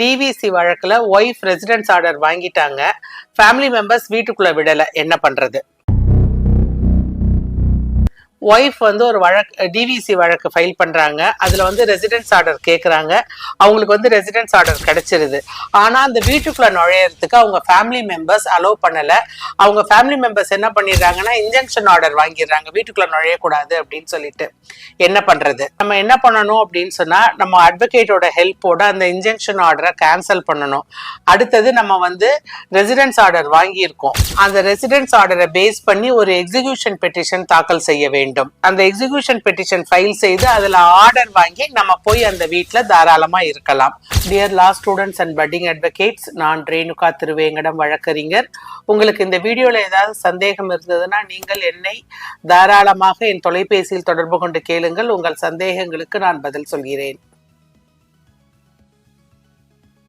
TVC வழக்குல wife residence order வாங்கிட்டாங்க, family members வீட்டுக்குள்ள விடல, என்ன பண்றது? ஒய்ஃப் வந்து ஒரு வழக்கு டிவிசி வழக்கு ஃபைல் பண்றாங்க. அதுல வந்து ரெசிடென்ஸ் ஆர்டர் கேட்கறாங்க. அவங்களுக்கு வந்து ரெசிடென்ஸ் ஆர்டர் கிடைச்சிருது. ஆனா அந்த வீட்டுக்குள்ள நுழையறதுக்கு அவங்க ஃபேமிலி மெம்பர்ஸ் அலோவ் பண்ணல. அவங்க ஃபேமிலி மெம்பர்ஸ் என்ன பண்ணிடுறாங்கன்னா இன்ஜெக்ஷன் ஆர்டர் வாங்கிடுறாங்க, வீட்டுக்குள்ள நுழையக்கூடாது அப்படின்னு சொல்லிட்டு. என்ன பண்றது? நம்ம என்ன பண்ணணும் அப்படின்னு சொன்னா, நம்ம அட்வொகேட்டோட ஹெல்ப்போட அந்த இன்ஜெக்ஷன் ஆர்டரை கேன்சல் பண்ணணும். அடுத்தது நம்ம வந்து ரெசிடென்ஸ் ஆர்டர் வாங்கியிருக்கோம், அந்த ரெசிடென்ஸ் ஆர்டரை பேஸ் பண்ணி ஒரு எக்ஸிகியூஷன் பெட்டிஷன் தாக்கல் செய்ய வேண்டும். அந்த எக்ஸிகியூஷன் பெட்டிஷன் ஃபைல் செய்து அதுல ஆர்டர் வாங்கி நம்ம போய் அந்த வீட்டுல தாராளமா இருக்கலாம். Dear law students and padding advocates, நான் ரேணுகா திருவேங்கடம் வழக்கறிஞர். உங்களுக்கு இந்த வீடியோல ஏதாவது சந்தேகம் இருந்ததுன்னா நீங்கள் என்னை தாராளமாக என் தொலைபேசியில் தொடர்பு கொண்டு கேளுங்கள். உங்கள் சந்தேகங்களுக்கு நான் பதில் சொல்கிறேன்.